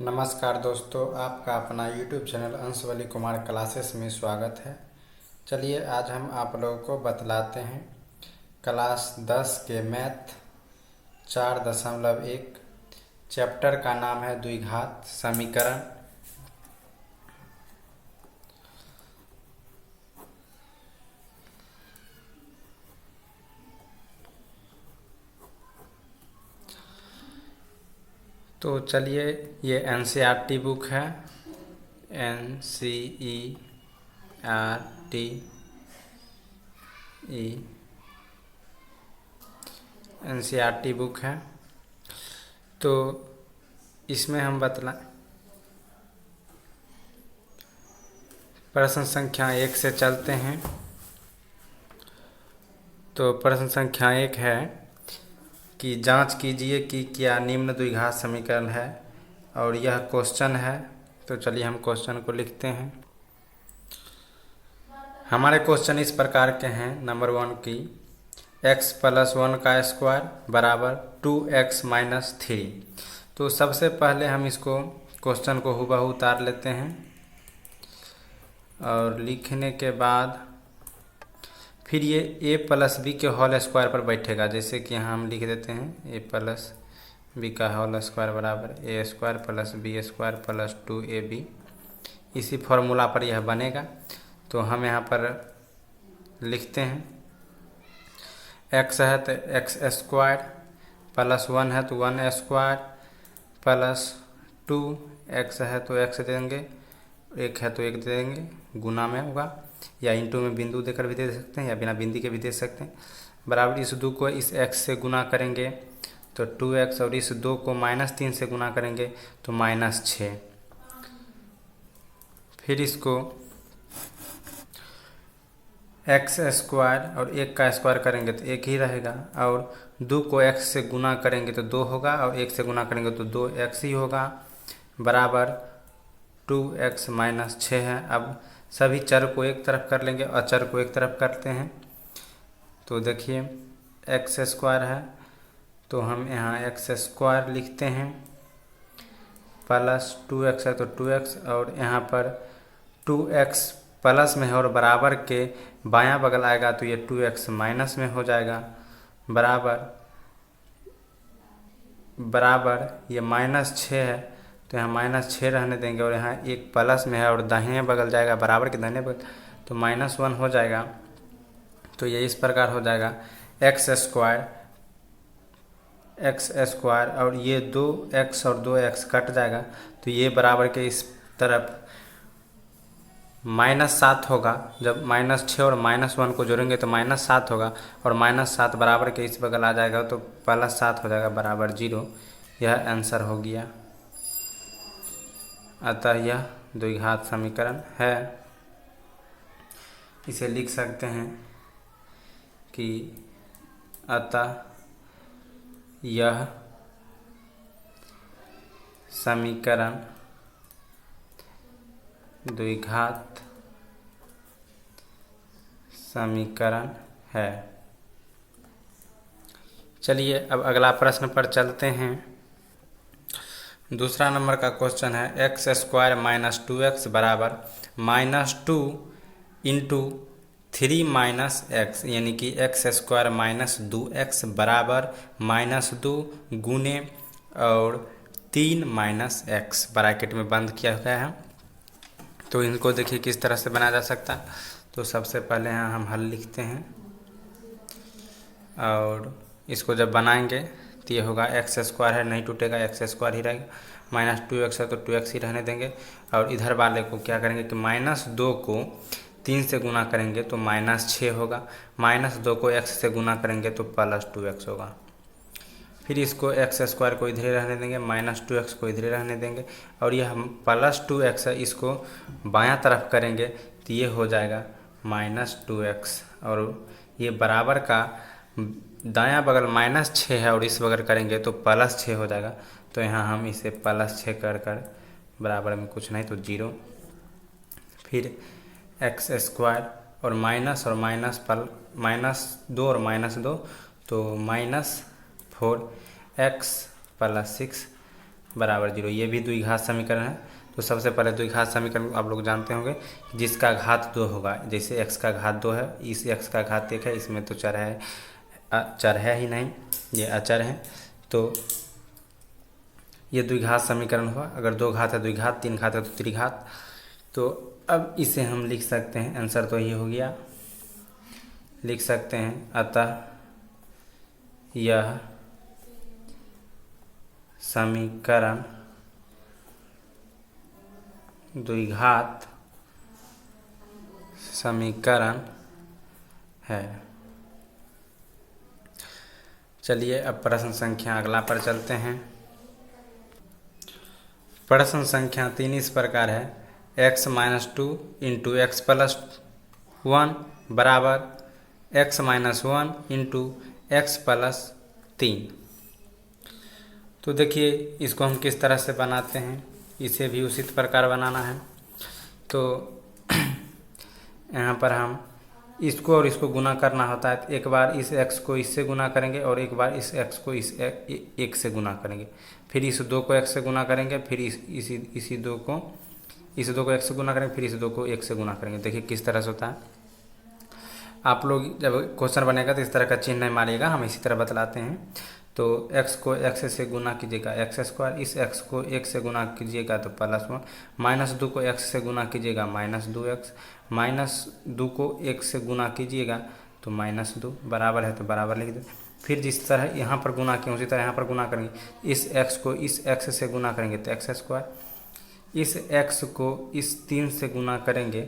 नमस्कार दोस्तों, आपका अपना YouTube चैनल अंशवली कुमार क्लासेस में स्वागत है। चलिए आज हम आप लोगों को बतलाते हैं क्लास 10 के मैथ 4.1 चैप्टर का नाम है द्विघात समीकरण। तो चलिए, ये NCERT बुक है, NCERT बुक है। तो इसमें हम प्रश्न संख्या 1 से चलते हैं। तो प्रश्न संख्या 1 है कि जांच कीजिए कि क्या निम्न द्विघात समीकरण है, और यह क्वेश्चन है। तो चलिए हम क्वेश्चन को लिखते हैं। हमारे क्वेश्चन इस प्रकार के हैं। नंबर 1 की x + 1 का स्क्वायर बराबर 2x - 3। तो सबसे पहले हम इसको क्वेश्चन को हुबहू उतार लेते हैं, और लिखने के बाद फिर ये a + b के होल स्क्वायर पर बैठेगा। जैसे कि यहाँ हम लिख देते हैं a + b का होल स्क्वायर बराबर a² + b² + 2ab। इसी फॉर्मूला पर यह बनेगा। तो हम यहाँ पर लिखते हैं x है तो x² + 1 है तो 1² + 2 x है तो x देंगे, 1 है तो 1 दे देंगे, गुना में होगा, या इंटू में बिंदु देकर भी दे सकते हैं, या बिना बिंदी के भी दे सकते हैं। बराबर इस 2 को इस x से गुना करेंगे तो 2x, और इस 2 को -3 से गुना करेंगे तो -6। फिर इसको x² और 1 का स्क्वायर करेंगे तो 1 ही रहेगा, और 2 को x से गुना करेंगे तो 2 होगा, और 1 से गुना करेंगे तो 2x ही होगा, बराबर 2x - 6 है। अब सभी चर को एक तरफ कर लेंगे, अचर को एक तरफ करते हैं। तो देखिए x² है तो हम यहाँ x² लिखते हैं, प्लस 2x है तो 2x, और यहाँ पर 2x प्लस में है और बराबर के बायां बगल आएगा तो ये 2x माइनस में हो जाएगा, बराबर ये -6 है तो यहाँ -6 रहने देंगे, और यहाँ एक प्लस में है और दाहिने बगल जाएगा, बराबर के दाहिने बगल तो -1 हो जाएगा। तो ये इस प्रकार हो जाएगा x² और ये 2x और 2x कट जाएगा, तो ये बराबर के इस तरफ -7 होगा। जब -6 और -1 को जोड़ेंगे तो -7 होगा, और -7 बराबर के इस बगल आ जाएगा तो +7 हो जाएगा, बराबर 0। यह आंसर हो गया। अतः यह द्विघात समीकरण है। इसे लिख सकते हैं कि अतः यह समीकरण द्विघात समीकरण है। चलिए अब अगला प्रश्न पर चलते हैं। दूसरा नंबर का क्वेश्चन है x² - 2x बराबर -2 × 3 - x, यानी कि x² - 2x बराबर -2 गुने और 3 - x ब्रैकेट में बंद किया गया है। तो इनको देखिए किस तरह से बनाया जा सकता है। तो सबसे पहले यहाँ हम हल लिखते हैं, और इसको जब बनाएंगे तो ये होगा x² है, नहीं टूटेगा, x² ही रहेगा, -2x है तो 2x ही रहने देंगे, और इधर वाले को क्या करेंगे कि -2 को 3 से गुना करेंगे तो -6 होगा, -2 को x से गुना करेंगे तो +2x होगा। फिर इसको x² को इधर रहने देंगे, -2x को इधर रहने देंगे, और यह +2x है, इसको बायां तरफ करेंगे तो ये हो जाएगा -2x, और ये बराबर का दायां बगल -6 है और इस बगल करेंगे तो +6 हो जाएगा। तो यहाँ हम इसे +6 कर बराबर में कुछ नहीं तो 0। फिर x² और माइनस और माइनस पर -2 और -2 तो -4x + 6 बराबर 0। ये भी द्विघात समीकरण है। तो सबसे पहले द्विघात समीकरण आप लोग जानते होंगे जिसका घात 2 होगा। जैसे x का घात 2 है, इस x का घात 1 है, इसमें तो चर है ही नहीं, ये अचर है। तो ये द्विघात समीकरण हुआ। अगर 2 घात है द्विघात, 3 घात है तो त्रिघात। तो अब इसे हम लिख सकते हैं, आंसर तो ये हो गया, लिख सकते हैं अतः यह समीकरण द्विघात समीकरण है। चलिए अब प्रश्न संख्या अगला पर चलते हैं। प्रश्न संख्या 3 इस प्रकार है, x - 2 इंटू एक्स प्लस 1 बराबर x - 1 इंटू एक्स प्लस 3। तो देखिए इसको हम किस तरह से बनाते हैं, इसे भी उसी प्रकार बनाना है। तो यहाँ पर हम इसको और इसको गुना करना होता है। एक बार इस x को इससे गुना करेंगे और एक बार इस x को इस एक से गुना करेंगे, फिर इस 2 को x से गुना करेंगे, फिर इसी 2 को x से गुना करेंगे, फिर इस 2 को 1 से गुना करेंगे। देखिए किस तरह से होता है। आप लोग जब क्वेश्चन बनेगा तो इस तरह का चिन्ह नहीं मारिएगा, हम इसी तरह बतलाते हैं। तो x को x से गुना कीजिएगा x², इस x को 1 से गुना कीजिएगा तो +1, -2 को x से गुना कीजिएगा -2x, -2 को 1 से गुना कीजिएगा तो -2, बराबर है तो बराबर लिख दो। फिर जिस तरह यहाँ पर गुना किया उसी तरह यहाँ पर गुना करेंगे। इस x को इस x से गुना करेंगे तो x², इस x को इस 3 से गुना करेंगे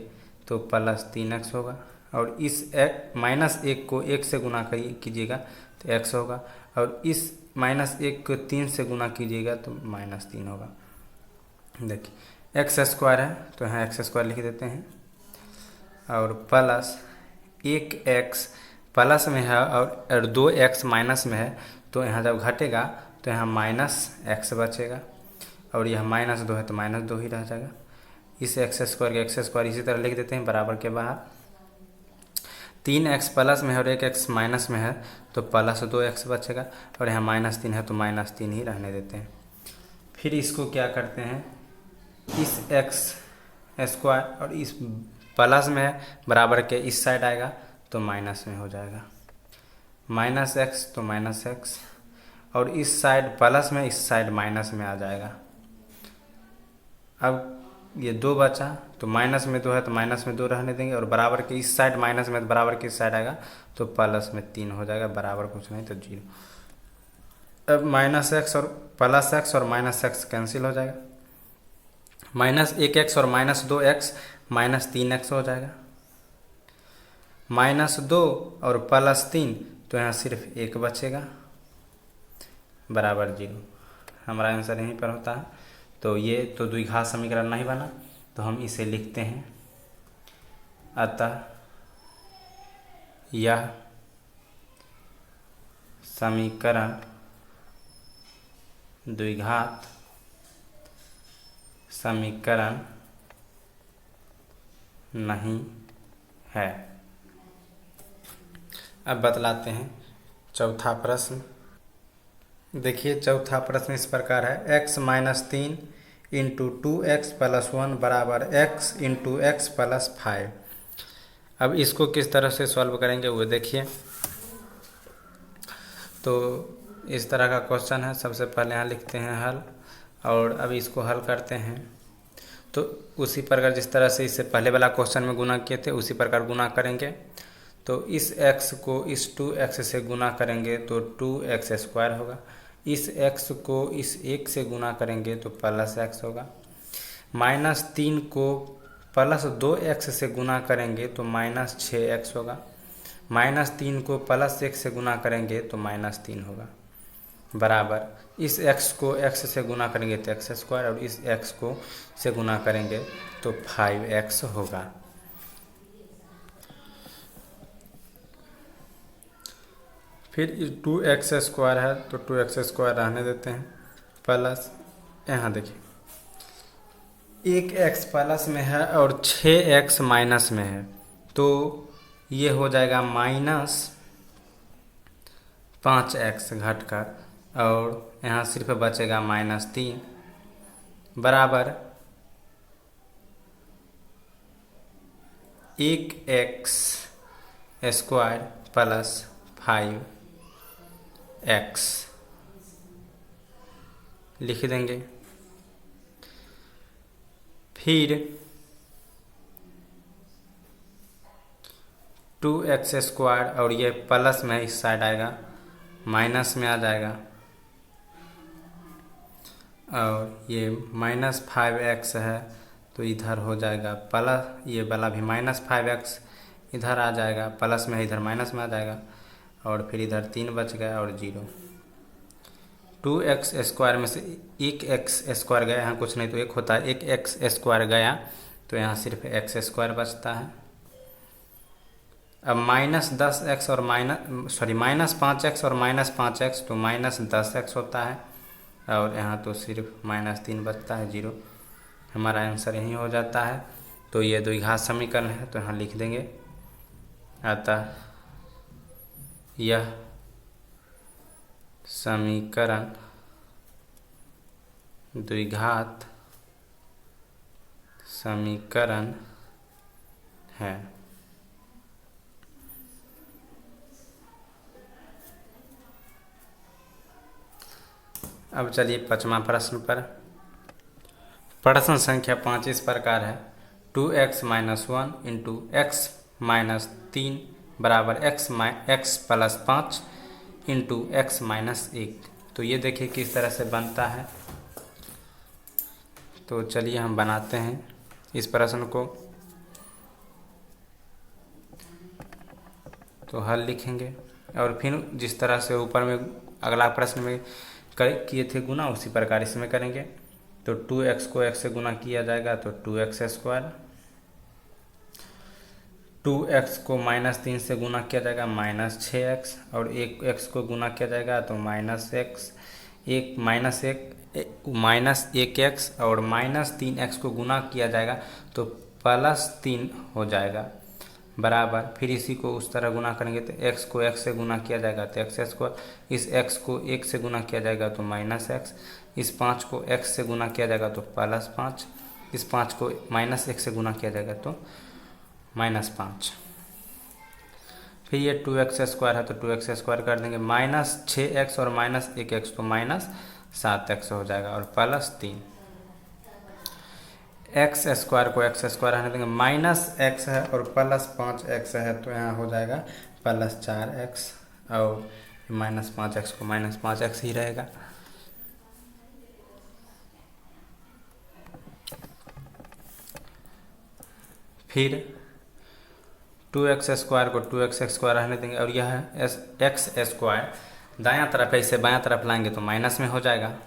तो +3x होगा, और इस -1 को 1 से गुना कीजिएगा तो x होगा, और इस -1 को 3 से गुना कीजिएगा तो -3 होगा। देखिए x² है तो यहाँ x² लिख देते हैं, और प्लस 1x प्लस में है और 2x माइनस में है, तो यहाँ जब घटेगा तो यहाँ -x बचेगा, और यह -2 है तो -2 ही रह जाएगा। इस x² के x² इसी तरह लिख देते हैं बराबर के बाहर। 3x प्लस में है और 1x माइनस में है तो +2x बचेगा, और यहाँ -3 है तो -3 ही रहने देते हैं। फिर इसको क्या करते हैं, इस x² और इस प्लस में है बराबर के इस साइड आएगा तो माइनस में हो जाएगा, -x तो -x, और इस साइड प्लस में इस साइड माइनस में आ जाएगा। अब ये 2 बचा तो माइनस में 2 है तो माइनस में 2 रहने देंगे, और बराबर के इस साइड माइनस में बराबर के इस साइड आएगा तो प्लस में 3 हो जाएगा, बराबर कुछ नहीं तो 0। अब -x और +x और -x कैंसिल हो जाएगा, -1x और -2x -3x हो जाएगा, -2 और +3 तो यहाँ सिर्फ 1 बचेगा, बराबर 0। हमारा आंसर यहीं पर होता है। तो ये तो द्विघात समीकरण नहीं बना, तो हम इसे लिखते हैं अतः यह समीकरण द्विघात समीकरण नहीं है। अब बतलाते हैं चौथा प्रश्न। देखिए चौथा प्रश्न इस प्रकार है, x - 3 इंटू 2x + 1 बराबर x इंटू एक्स + 5। अब इसको किस तरह से सॉल्व करेंगे वो देखिए। तो इस तरह का क्वेश्चन है, सबसे पहले यहाँ लिखते हैं हल, और अब इसको हल करते हैं। तो उसी प्रकार जिस तरह से इससे पहले वाला क्वेश्चन में गुना किए थे उसी प्रकार गुना करेंगे। तो इस x को इस 2x से गुना करेंगे तो 2x² होगा, इस x को इस 1 से गुना करेंगे तो +x होगा, -3 को +2x से गुना करेंगे तो -6x होगा, -3 को +1 से गुना करेंगे तो -3 होगा, बराबर इस x को x से गुना करेंगे तो x² और इस x को से गुना करेंगे तो 5x होगा। फिर 2x² है तो 2x² रहने देते हैं, प्लस यहाँ देखिए 1x प्लस में है और 6x माइनस में है, तो ये हो जाएगा -5x घटकर, और यहाँ सिर्फ बचेगा -3, बराबर 1x स्क्वायर प्लस 5x लिख देंगे। फिर 2x स्क्वायर और ये प्लस में इस साइड आएगा, माइनस में आ जाएगा, और ये -5x है तो इधर हो जाएगा प्लस, ये वाला भी -5x इधर आ जाएगा, प्लस में इधर माइनस में आ जाएगा, और फिर इधर 3 बच गया और 0। 2x स्क्वायर में से 1x स्क्वायर गया, यहाँ कुछ नहीं तो 1 होता है, 1x स्क्वायर गया तो यहाँ सिर्फ x स्क्वायर बचता है। अब -10x और -5x और -5x तो -10x होता है, और यहाँ तो सिर्फ -3 बचता है, 0। हमारा आंसर यही हो जाता है। तो ये द्विघात समीकरण है तो यहाँ लिख देंगे, अतः यह समीकरण द्विघात समीकरण है। अब चलिए 5वां प्रश्न पर। प्रश्न संख्या 5 इस प्रकार है, 2x - 1 इंटू x - 3 बराबर x + 5 इंटू x - 1। तो ये देखिए किस तरह से बनता है। तो चलिए हम बनाते हैं इस प्रश्न को। तो हल लिखेंगे और फिर जिस तरह से ऊपर में अगला प्रश्न में किए थे गुना, उसी प्रकार इसमें करेंगे। तो 2x को x से गुना किया जाएगा तो 2x स्क्वायर, 2x को -3 से गुना किया जाएगा -6x, और 1x को गुना किया जाएगा तो -1x, -1x, और -3x को गुना किया जाएगा तो +3 हो जाएगा, बराबर। फिर इसी को उस तरह गुना करेंगे तो x को x से गुना किया जाएगा तो x स्क्वायर, इस x को 1 से गुना किया जाएगा तो -x, इस 5 को x से गुना किया जाएगा तो +5, इस 5 को -1 से गुना किया जाएगा तो -5। फिर ये 2x स्क्वायर है तो 2x स्क्वायर कर देंगे, -6x और -1x तो -7x हो जाएगा, और +3। x स्क्वायर को x स्क्वायर रहने देंगे, -x है और +5x है तो यहाँ हो जाएगा +4x, और -5x को -5x ही रहेगा। फिर 2x स्क्वायर को 2x स्क्वायर रहने देंगे, और यह है x स्क्वायर दायां तरफ है, इसे बायां तरफ लाएंगे तो माइनस में हो जाएगा।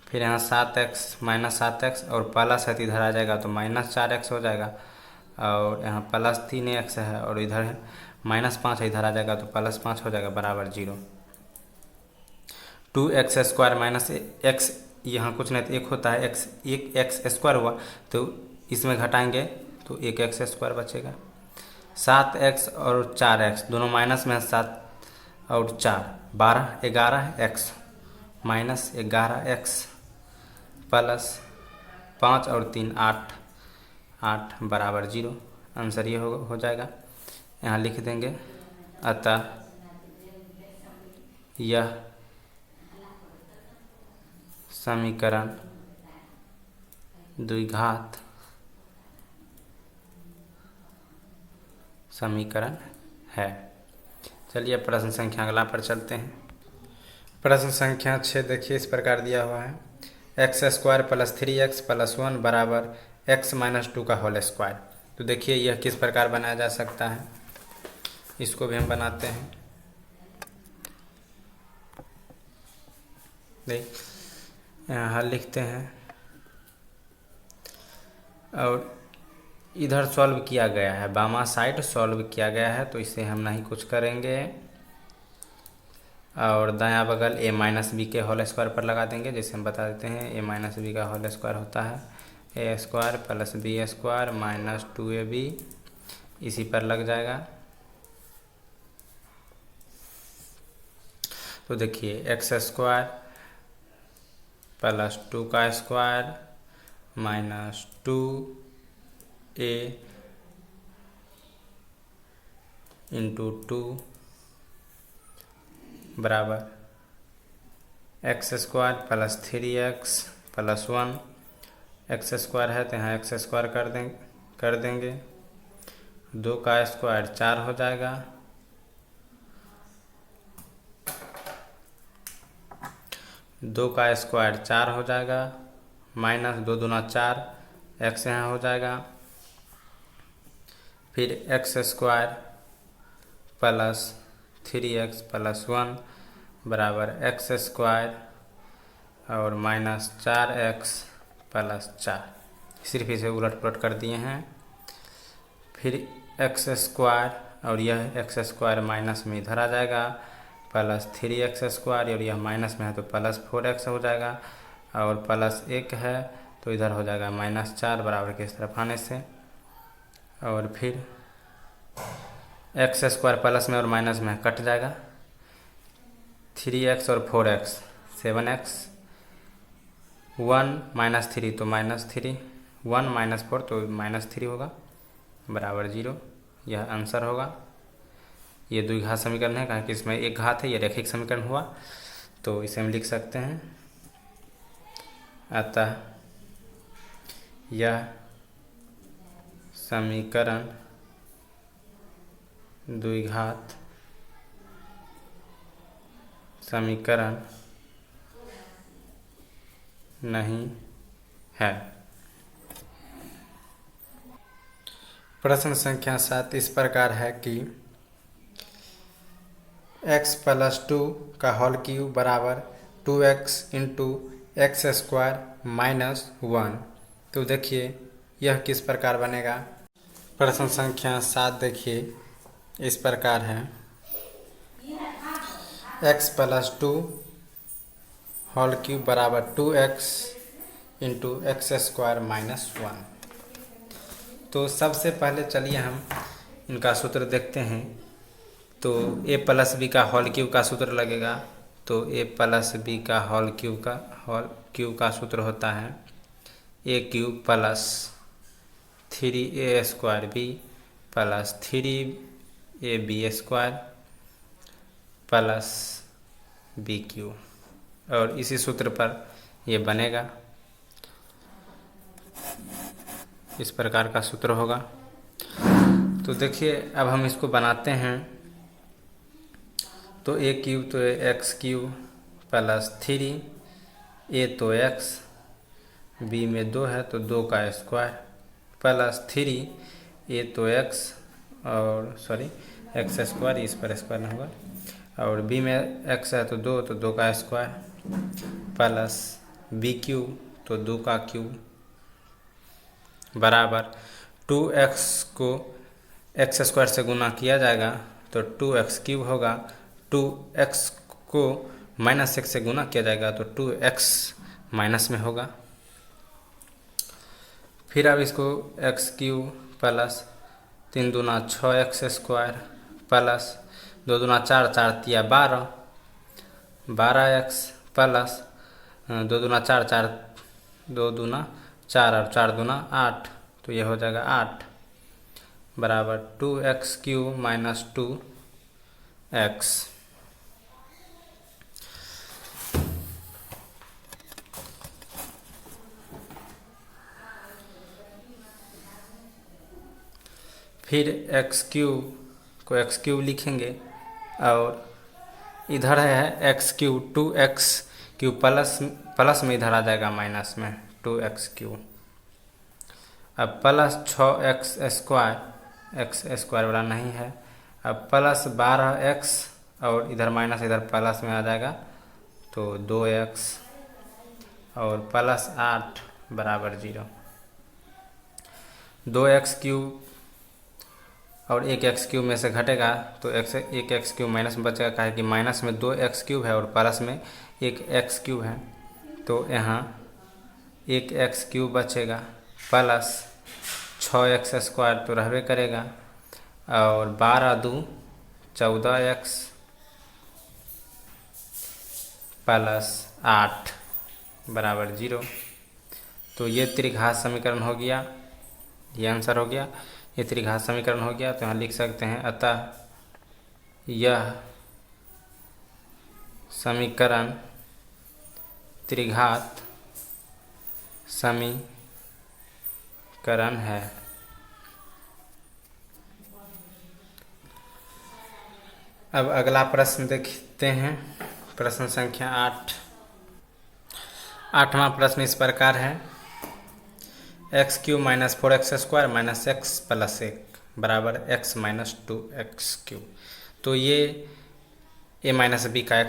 फिर यहाँ 7x -7x और प्लस है तो इधर आ जाएगा तो -4x हो जाएगा, और यहाँ +3x है और इधर है -5 है, इधर आ जाएगा तो +5 हो जाएगा, बराबर 0। 2x स्क्वायर माइनस x, यहाँ कुछ नहीं तो 1 होता है, x 1x स्क्वायर हुआ तो इसमें घटाएंगे तो 1x स्क्वायर बचेगा। 7x और 4x दोनों माइनस में है, 7 और 4 12, 11x -11x प्लस 5 और 3 8, 8 बराबर 0। आंसर ये हो जाएगा, यहाँ लिख देंगे, अतः यह समीकरण द्विघात समीकरण है। चलिए प्रश्न संख्या अगला पर चलते हैं। प्रश्न संख्या 6 देखिए इस प्रकार दिया हुआ है, x स्क्वायर + 3x + 1 बराबर x - 2 का होल स्क्वायर। तो देखिए यह किस प्रकार बनाया जा सकता है, इसको भी हम बनाते हैं। देख यहाँ हल लिखते हैं, और इधर सॉल्व किया गया है, बामा साइड सॉल्व किया गया है तो इसे हम नहीं कुछ करेंगे, और दायां बगल a - b के होल स्क्वायर पर लगा देंगे। जैसे हम बता देते हैं, a - b का होल स्क्वायर होता है a square + b square -2ab, इसी पर लग जाएगा। तो देखिए x स्क्वायर प्लस 2 का स्क्वायर माइनस 2a इंटू 2 बराबर x square plus 3x plus 1। X square है तो यहाँ एक्स स्क्वायर कर देंगे। 2 का स्क्वायर 4 हो जाएगा, 2 का स्क्वायर 4 हो जाएगा, माइनस 2 दूना 4, एक्स यहाँ हो जाएगा। फिर x square plus 3x plus 1 बराबर एक्स स्क्वायर और माइनस 4x प्लस 4। सिर्फ इसे उलट पुलट कर दिए हैं। फिर एक्स स्क्वायर और यह एक्स स्क्वायर माइनस में इधर आ जाएगा, प्लस 3x स्क्वायर और यह माइनस में है तो प्लस 4x हो जाएगा, और प्लस 1 है तो इधर हो जाएगा माइनस 4 बराबर के इस तरफ आने से। और फिर एक्स स्क्वायर प्लस में और माइनस में कट जाएगा, 3x और 4x 7x, 1 माइनस 3 तो माइनस 3, 1 माइनस 4 तो माइनस 3 होगा बराबर 0। यह आंसर होगा। ये द्विघात समीकरण है, कारण कि इसमें एक घात है, यह रैखिक समीकरण हुआ, तो इसे हम लिख सकते हैं। अतः यह समीकरण द्विघात समीकरण नहीं है। प्रश्न संख्या 7 इस प्रकार है कि x प्लस 2 का होल क्यूब बराबर 2x into x square minus 1। तो देखिए यह किस प्रकार बनेगा। प्रश्न संख्या 7 देखिए इस प्रकार है, x प्लस 2 होल क्यूब बराबर 2x into x square minus 1। तो सबसे पहले चलिए हम इनका सूत्र देखते हैं। तो a प्लस बी का होल क्यूब का सूत्र लगेगा, तो a प्लस बी का होल क्यूब का सूत्र होता है a cube plus 3a square b plus 3ab square plus b cube, और इसी सूत्र पर ये बनेगा। इस प्रकार का सूत्र होगा। तो देखिए अब हम इसको बनाते हैं। तो a क्यूब तो एक्स क्यूब प्लस 3a तो x, b में 2 है तो 2 का स्क्वायर प्लस 3a तो x और एक्स स्क्वायर, इस पर स्क्वायर नहीं होगा, और b में x है तो 2 का स्क्वायर प्लस b क्यूब तो 2 का क्यूब बराबर 2x को एक्स स्क्वायर से गुना किया जाएगा तो 2x क्यूब होगा, 2x को माइनस 1 से गुना किया जाएगा तो 2x माइनस में होगा। फिर अब इसको x क्यूब प्लस 3 दूना 6x स्क्वायर प्लस 2 दूना 4, 4 तिया 12, 12x प्लस 2 दूना 4, 2 दूना 4 और 4 दूना 8, तो ये हो जाएगा 8 बराबर 2x क्यूब माइनस 2x। फिर x क्यूब को x क्यूब लिखेंगे और इधर है x cube, 2x cube plus में इधर आ जाएगा माइनस में 2x क्यूब। अब plus 6x square, x square वाला नहीं है, अब प्लस 12x और इधर माइनस इधर प्लस में आ जाएगा तो 2x और प्लस 8 बराबर 0। 2x क्यूब और 1x क्यूब में से घटेगा तो एक एक्स क्यूब माइनस में बचेगा, काहे कि माइनस में 2x क्यूब है और प्लस में 1x क्यूब है, तो यहाँ 1x क्यूब बचेगा प्लस 6x स्क्वायर तो रहबे करेगा और 12 दूँ 14x प्लस 8 बराबर 0। तो ये त्रिघात समीकरण हो गया, ये आंसर हो गया। ये त्रिघात समीकरण हो गया। तो यहाँ लिख सकते हैं अतः यह समीकरण त्रिघात समीकरण है। अब अगला प्रश्न देखते हैं, प्रश्न संख्या 8। 8वां प्रश्न इस प्रकार है, x³ - 4x² - x + 1 बराबर x - 2x³। तो ये a - b का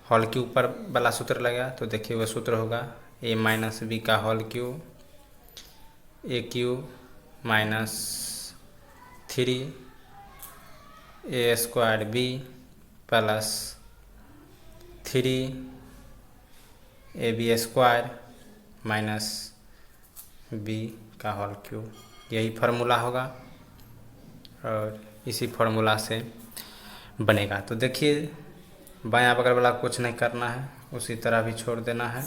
होल क्यूब पर वाला सूत्र लगेगा। तो देखिए वह सूत्र होगा a - b का whole cube a³ - 3a² b plus 3ab² minus b का होल क्यूब। यही फार्मूला होगा और इसी फार्मूला से बनेगा। तो देखिए बायां बगल वाला कुछ नहीं करना है, उसी तरह भी छोड़ देना है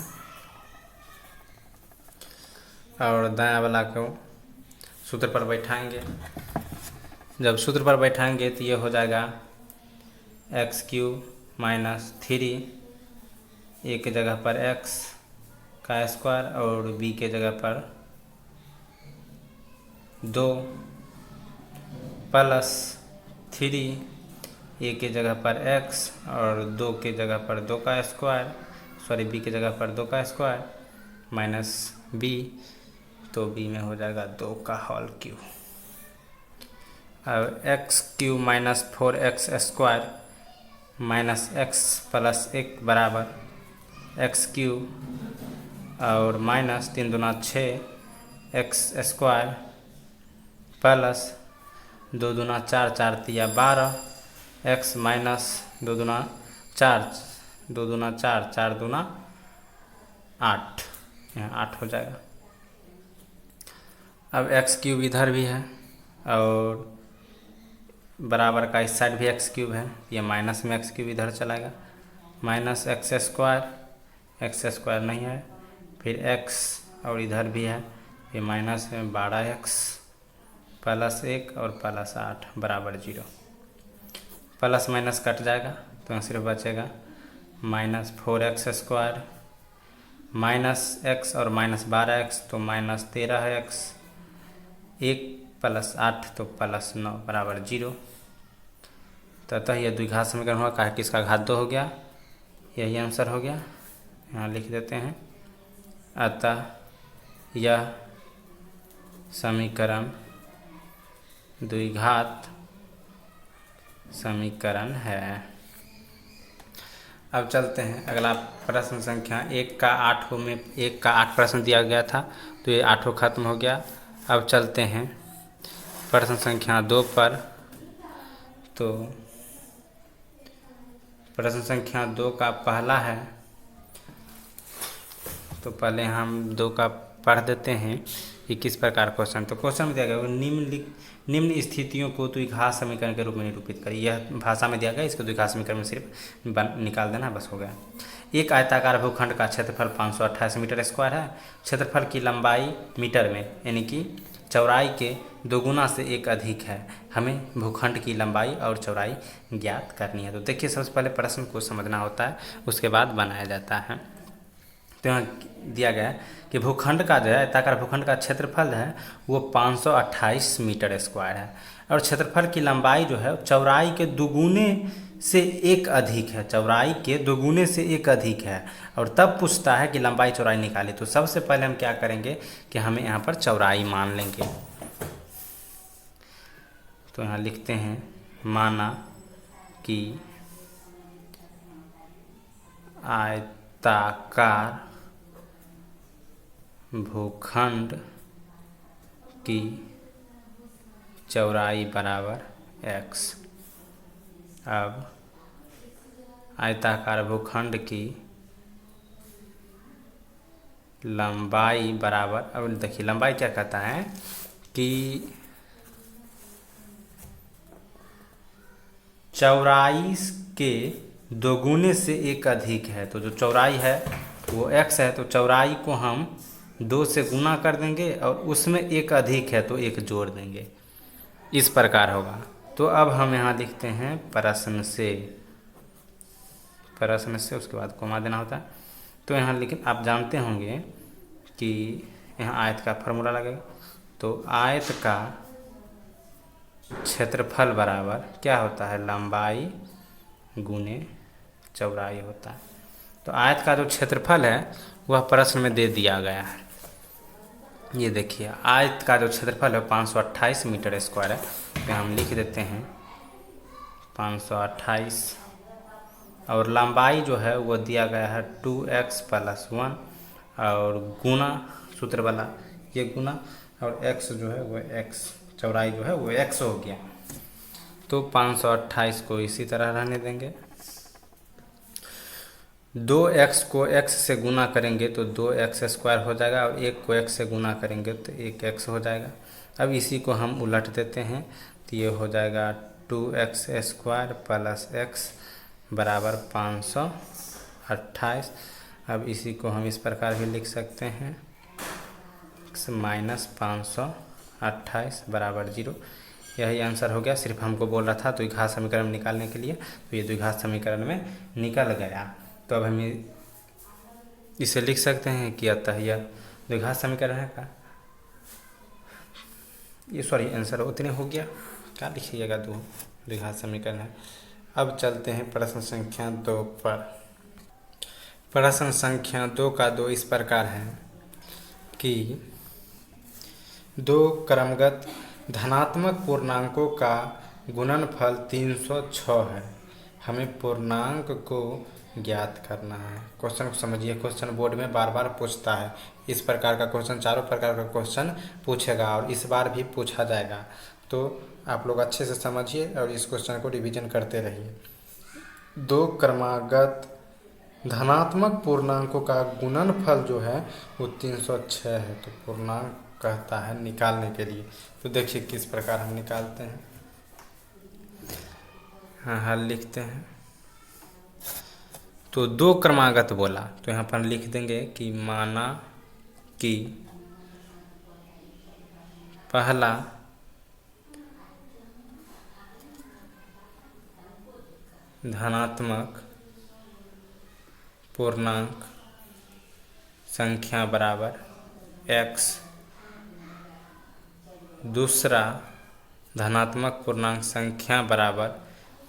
और दायां वाला को सूत्र पर बैठाएंगे। जब सूत्र पर बैठाएंगे तो ये हो जाएगा x³ - 3 a के जगह पर x का स्क्वायर और b के जगह पर 2 प्लस 3 a के जगह पर x और 2 के जगह पर 2 का स्क्वायर, सॉरी b के जगह पर 2 का स्क्वायर माइनस b। तो b में हो जाएगा 2 का होल क्यूब। अब x³ - 4x² minus x plus 1 बराबर x³ और माइनस 3 दूना 6 x² प्लस 2 दूना 4 4 तिया 12 x माइनस 2 दूना 4 2 दूना 4 4 दूना 8, यहाँ 8 हो जाएगा। अब x³ इधर भी है और बराबर का इस साइड भी x³ है, ये माइनस में x³ इधर चलाएगा माइनस x² नहीं है, फिर x और इधर भी है, ये माइनस में 12x प्लस 1 और प्लस 8 बराबर 0। प्लस माइनस कट जाएगा तो सिर्फ बचेगा -4x² माइनस x और माइनस 12x तो माइनस 13x, 1 प्लस 8 तो प्लस 9 बराबर 0। तो अतः यह द्विघात समीकरण हुआ, कहा कि इसका घात 2 हो गया, यही आंसर हो गया। यहाँ लिख देते हैं अतः यह समीकरण द्विघात समीकरण है। अब चलते हैं अगला प्रश्न संख्या 1 का 8 में 1 का 8 प्रश्न दिया गया था, तो ये 8 खत्म हो गया। अब चलते हैं प्रश्न संख्या 2 पर। तो प्रश्न संख्या 2 का पहला है, तो पहले हम 2 का पढ़ देते हैं कि किस प्रकार क्वेश्चन। तो क्वेश्चन में दिया गया निम्न स्थितियों को द्विघात समीकरण के रूप में निरूपित करिए। यह भाषा में दिया गया, इसको द्विघात समीकरण में सिर्फ निकाल देना बस हो गया। एक आयताकार भूखंड का क्षेत्रफल 528 मीटर स्क्वायर है। क्षेत्रफल की लंबाई मीटर में यानी कि चौड़ाई के 2 गुना से 1 अधिक है। हमें भूखंड की लंबाई और चौड़ाई ज्ञात करनी है। तो देखिए सबसे पहले प्रश्न को समझना होता है, उसके बाद बनाया जाता है। तो यहाँ दिया गया कि भूखंड का जो है आयताकार भूखंड का क्षेत्रफल है वो 528 मीटर स्क्वायर है और क्षेत्रफल की लंबाई जो है चौड़ाई के 2 गुने से 1 अधिक है, चौड़ाई के 2 गुने से 1 अधिक है। और तब पूछता है कि लंबाई चौड़ाई निकाली। तो सबसे पहले हम क्या करेंगे कि हमें यहाँ पर चौड़ाई मान लेंगे। तो यहाँ लिखते हैं माना कि आयताकार भूखंड की चौड़ाई बराबर x। अब आयताकार भूखंड की लंबाई बराबर, अब देखिए लंबाई क्या कहता है कि चौड़ाई के 2 गुने से 1 अधिक है। तो जो चौड़ाई है वो x है तो चौड़ाई को हम 2 से गुना कर देंगे और उसमें एक अधिक है तो एक जोड़ देंगे, इस प्रकार होगा। तो अब हम यहाँ लिखते हैं प्रश्न से, उसके बाद कोमा देना होता है। तो यहाँ लेकिन आप जानते होंगे कि यहाँ आयत का फार्मूला लगेगा। तो आयत का क्षेत्रफल बराबर क्या होता है, लंबाई गुने चौड़ाई होता है। तो आयत का जो क्षेत्रफल है वह प्रश्न में दे दिया गया है। ये देखिए आयत का जो क्षेत्रफल है 528 मीटर स्क्वायर है। तो हम लिख देते हैं 528 और लंबाई जो है वो दिया गया है 2x + 1 और गुना सूत्र वाला ये गुना और x जो है वो x चौड़ाई जो है वो x हो गया। तो 528 को इसी तरह रहने देंगे। 2x को x से गुना करेंगे तो 2x² हो जाएगा और 1 को x से गुना करेंगे तो 1x हो जाएगा। अब इसी को हम उलट देते हैं तो ये हो जाएगा 2x² + x बराबर 528। अब इसी को हम इस प्रकार भी लिख सकते हैं x - 528 बराबर 0। यही आंसर हो गया। सिर्फ हमको बोल रहा था द्विघात समीकरण निकालने के लिए, तो ये द्विघात समीकरण में निकल गया। तो अब हम इसे लिख सकते हैं कि अतः यह द्विघात समीकरण है का ये सॉरी आंसर उतने हो गया, क्या लिखिएगा, दो द्विघात समीकरण है। अब चलते हैं प्रश्न संख्या 2 पर। प्रश्न संख्या 2 का 2 इस प्रकार है कि 2 क्रमगत धनात्मक पूर्णांकों का गुणनफल 306 है। हमें पूर्णांक को ज्ञात करना है। क्वेश्चन को समझिए, क्वेश्चन बोर्ड में बार बार पूछता है। इस प्रकार का क्वेश्चन, चारों प्रकार का क्वेश्चन पूछेगा और इस बार भी पूछा जाएगा। तो आप लोग अच्छे से समझिए और इस क्वेश्चन को रिवीजन करते रहिए। 2 क्रमागत धनात्मक पूर्णांकों का गुणनफल जो है वो 306 है। तो पूर्णांक कहता है निकालने के लिए। तो देखिए किस प्रकार हम निकालते हैं। हाँ हल लिखते हैं। तो 2 क्रमागत बोला तो यहाँ पर लिख देंगे कि माना कि पहला धनात्मक पूर्णांक संख्या बराबर x, दूसरा धनात्मक पूर्णांक संख्या बराबर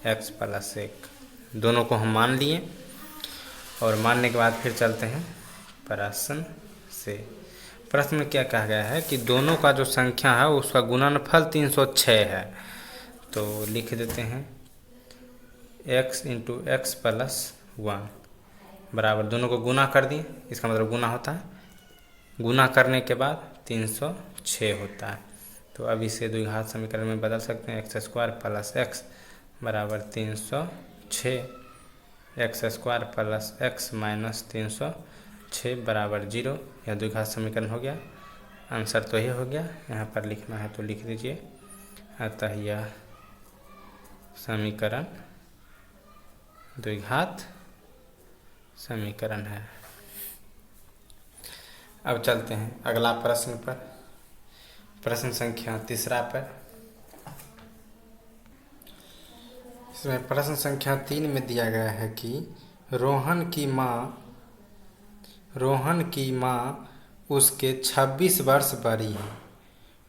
x + 1। दोनों को हम मान लिए और मानने के बाद फिर चलते हैं प्रश्न से। प्रश्न में क्या कहा गया है कि दोनों का जो संख्या है उसका गुणनफल 306 है। तो लिख देते हैं x × x + 1 बराबर, दोनों को गुना कर दिए, इसका मतलब गुना होता है, गुना करने के बाद 306 होता है। तो अब इसे द्विघात समीकरण में बदल सकते हैं। x² + x बराबर 306, x² + x - 306 बराबर 0। यह द्विघात समीकरण हो गया। आंसर तो यह हो गया। यहाँ पर लिखना है तो लिख दीजिए। अतः यह समीकरण द्विघात समीकरण है। अब चलते हैं अगला प्रश्न पर, प्रश्न संख्या 3 पर। इसमें प्रश्न संख्या 3 में दिया गया है कि रोहन की माँ उसके 26 वर्ष बड़ी है।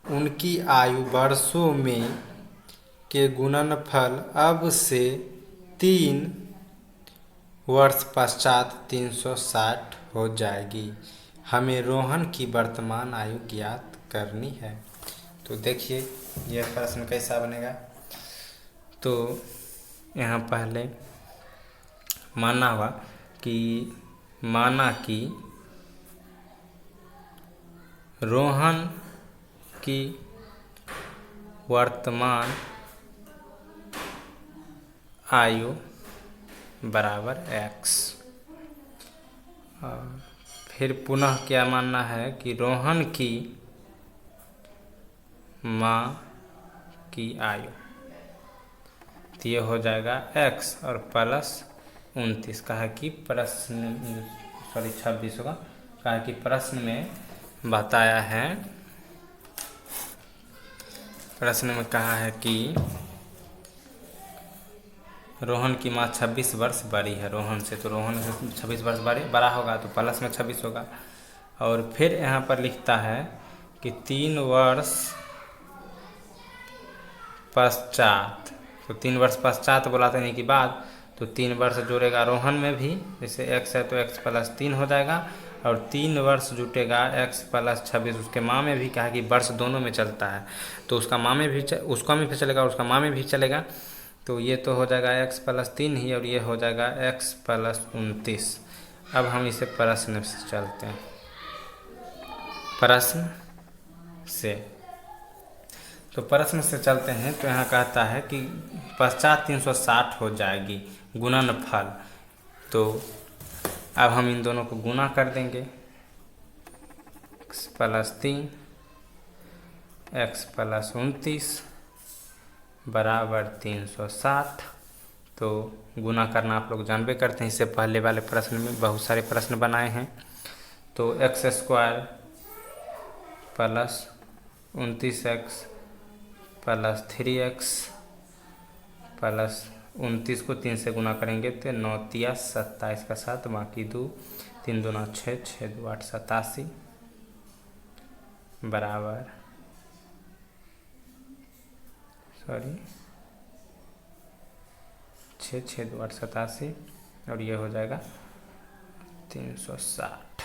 उनकी आयु वर्षों में के गुणनफल अब से 3 वर्ष पश्चात 360 हो जाएगी। हमें रोहन की वर्तमान आयु ज्ञात करनी है। तो देखिए यह प्रश्न कैसा बनेगा। तो यहाँ पहले माना कि रोहन की वर्तमान आयु बराबर x। और फिर पुनः क्या मानना है कि रोहन की माँ की आयु, तो ये हो जाएगा x और +29 का है कि प्रश्न सॉरी 26 होगा, कहा कि प्रश्न में बताया है, प्रश्न में कहा है कि रोहन की माँ 26 वर्ष बड़ी है रोहन से, तो रोहन से 26 वर्ष बड़ा होगा तो प्लस में 26 होगा। और फिर यहाँ पर लिखता है कि 3 वर्ष पश्चात, तो 3 वर्ष पश्चात बुलाते नहीं कि बाद, तो 3 वर्ष जुड़ेगा रोहन में भी, जैसे x है तो x प्लस 3 हो जाएगा, और 3 वर्ष जुटेगा x प्लस 26 उसके माँ में भी, कहा कि वर्ष दोनों में चलता है, तो उसका माँ में भी उसका में भी चलेगा और उसका माँ में भी चलेगा, तो ये तो हो जाएगा x प्लस 3 ही, और ये हो जाएगा x प्लस 29। अब हम इसे प्रश्न से चलते हैं, प्रश्न से, तो प्रश्न से चलते हैं। तो यहाँ कहता है कि पश्चात 360 हो जाएगी गुणनफल, तो अब हम इन दोनों को गुना कर देंगे, x प्लस 3 x प्लस 29 बराबर 360। तो गुना करना आप लोग जानबे करते हैं, इससे पहले वाले प्रश्न में बहुत सारे प्रश्न बनाए हैं। तो x square plus 29x plus 3x plus 29 को 3 से गुना करेंगे तो 9 तिया 27 का 7, बाकी 2, 3 दूना 6, 6 2 8 87 बराबर, सॉरी 6 6 2 8 87, और ये हो जाएगा 360।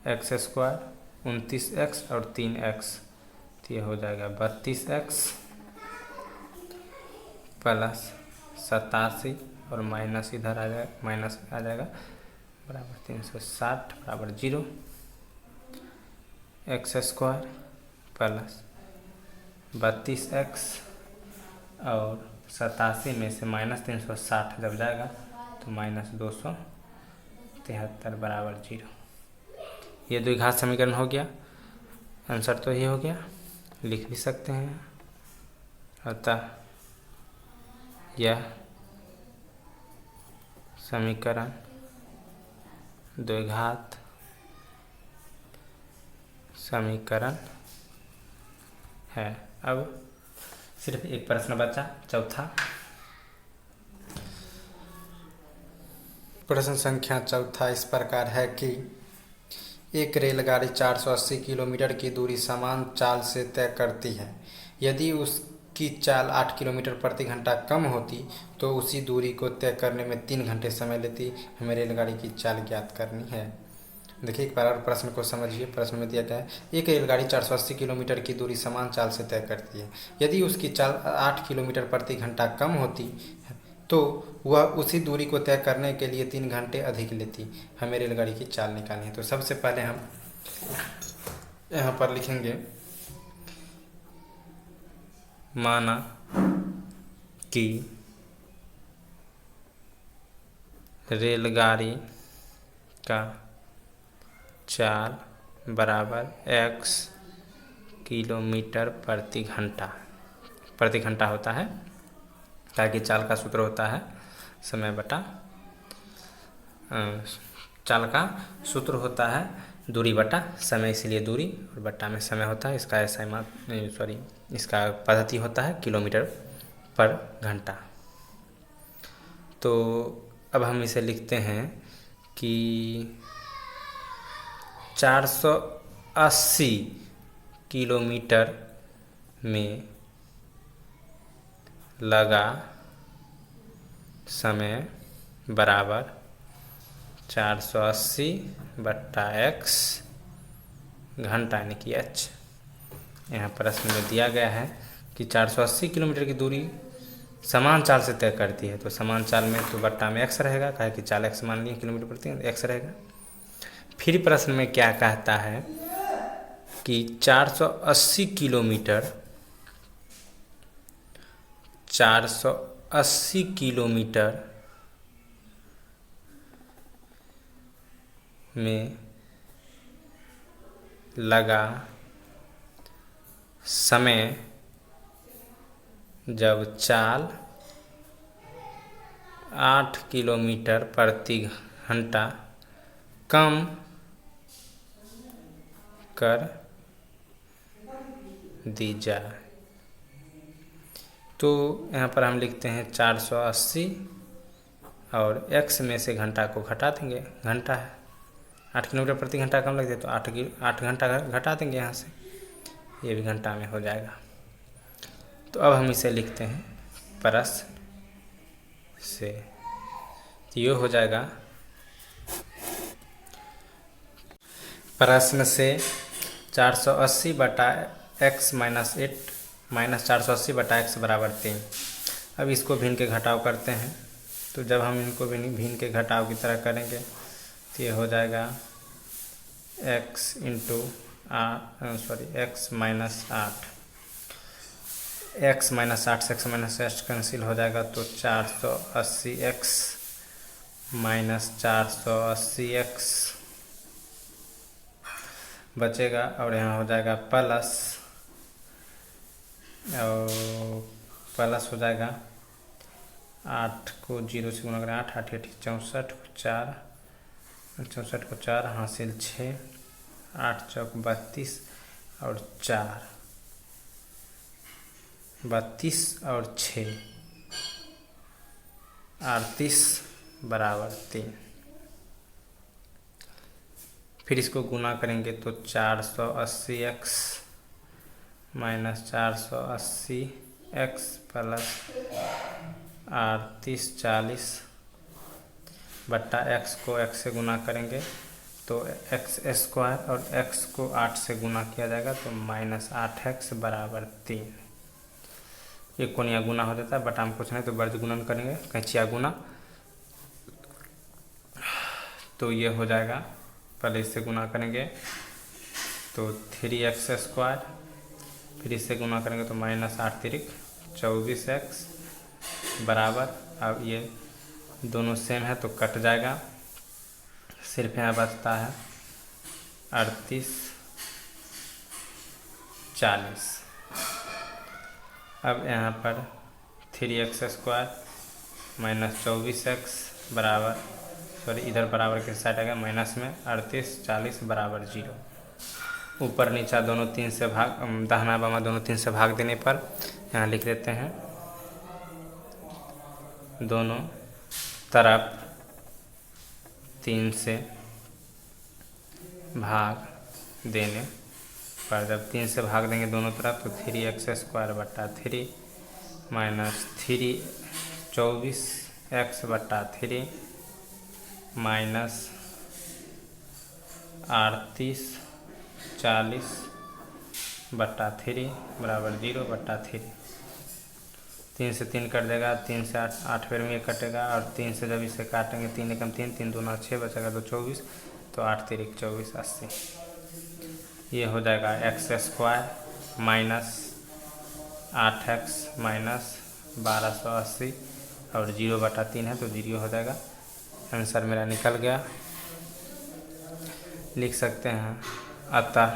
एक्स स्क्वायर 29x और 3x, तो ये हो जाएगा 32x प्लस 87 और माइनस इधर आ जाएगा, माइनस आ जाएगा बराबर 360 बराबर 0। एक्स स्क्वायर प्लस 32x और 87 में से माइनस 360 जब जाएगा तो माइनस 273 बराबर 0। ये द्विघात समीकरण हो गया, आंसर तो ये हो गया, लिख भी सकते हैं। अतः यह समीकरण द्विघात समीकरण है। अब सिर्फ एक प्रश्न बचा, चौथा प्रश्न संख्या चौथा इस प्रकार है कि एक रेलगाड़ी 480 किलोमीटर की दूरी समान चाल से तय करती है। यदि उसकी चाल 8 किलोमीटर प्रति घंटा कम होती तो उसी दूरी को तय करने में 3 घंटे समय लेती। हमें रेलगाड़ी की चाल ज्ञात करनी है। देखिए एक बार और प्रश्न को समझिए। प्रश्न में दिया गया है एक रेलगाड़ी 480 किलोमीटर की दूरी समान चाल से तय करती है। यदि उसकी चाल 8 किलोमीटर प्रति घंटा कम होती तो वह उसी दूरी को तय करने के लिए 3 घंटे अधिक लेती। हमें रेलगाड़ी की चाल निकालनी है। तो सबसे पहले हम यहाँ पर लिखेंगे, माना कि रेलगाड़ी का चाल बराबर x किलोमीटर प्रति घंटा होता है, ताकि चाल का सूत्र होता है समय बटा, चाल का सूत्र होता है दूरी बटा समय, इसलिए दूरी और बटा में समय होता है। इसका इसका पद्धति होता है किलोमीटर पर घंटा। तो अब हम इसे लिखते हैं कि 480 किलोमीटर में लगा समय बराबर 480 बट्टा x घंटा यानी कि h। यहाँ प्रश्न में दिया गया है कि 480 किलोमीटर की दूरी समान चाल से तय करती है। तो समान चाल में तो बट्टा में x रहेगा, कहे कि चाल x मान लिए किलोमीटर प्रति x रहेगा। फिर प्रश्न में क्या कहता है कि 480 किलोमीटर में लगा समय जब चाल 8 किलोमीटर प्रति घंटा कम कर दी जाए। तो यहाँ पर हम लिखते हैं 480 और x में से घंटा को घटा देंगे, घंटा है 8 किलोमीटर प्रति घंटा कम लगते तो 8 घंटा घटा देंगे यहाँ से, ये भी घंटा में हो जाएगा। तो अब हम इसे लिखते हैं प्रश्न से, तो ये हो जाएगा प्रश्न से 480 बटा x माइनस 8 माइनस 480 बटा x बराबर 3। अब इसको भिन्न के घटाव करते हैं, तो जब हम इनको भिन्न के घटाव की तरह करेंगे तो ये हो जाएगा x into x minus 8, x minus 8 से x माइनस 8 कैंसिल हो जाएगा, तो 480x माइनस 480x बचेगा और यहाँ हो जाएगा प्लस, और प्लस हो जाएगा 8 को 0 से गुना करें 8 8 8 64 को 4 64 को 4 हासिल 6 8 चौक 32 और 4 32 और 6 38 बराबर 3। फिर इसको गुना करेंगे तो 480x माइनस 480x प्लस 38 40 बट्टा x को x से गुना करेंगे तो x स्क्वायर और x को 8 से गुना किया जाएगा तो माइनस 8x बराबर 3। ये कोनिया गुना हो जाता है, बटा हम कुछ नहीं तो वर्ज गुणन करेंगे, कैंचिया गुना, तो ये हो जाएगा। पहले इससे गुना करेंगे तो 3x स्क्वायर, फिर इससे गुना करेंगे तो माइनस 8 तिरिक 24x बराबर, अब ये दोनों सेम है तो कट जाएगा, सिर्फ यहाँ बचता है 38 40। अब यहाँ पर 3x स्क्वायर माइनस 24x बराबर, सॉरी इधर बराबर के साइड आ गया माइनस में 38 40 बराबर 0। ऊपर नीचा दोनों 3 से भाग, दाहिना बामा दोनों 3 से भाग देने पर यहाँ लिख देते हैं दोनों तरफ 3 से भाग देने पर, जब 3 से भाग देंगे दोनों तरफ तो 3x स्क्वायर बट्टा 3 माइनस 24x बट्टा 3 माइनस 38 40 बट्टा 3 बराबर 0 बट्टा 3। 3 से 3 कट देगा, 3 से 8 फिर में ये कटेगा, और 3 से जब इसे काटेंगे 3 एकम 3 3 दूना 6 बचेगा तो 24, तो 8 तिरिक 24 80। ये हो जाएगा x square minus 8x minus 1280 और 0 बटा 3 है तो 0 हो जाएगा। आंसर मेरा निकल गया। लिख सकते हैं अतः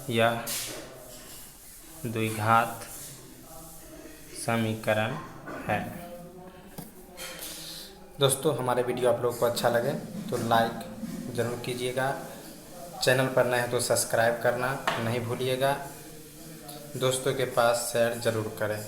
यह द्विघात समीकरण है। दोस्तों हमारे वीडियो आप लोगों को अच्छा लगे तो लाइक ज़रूर कीजिएगा, चैनल पर नए हैं तो सब्सक्राइब करना नहीं भूलिएगा, दोस्तों के पास शेयर ज़रूर करें।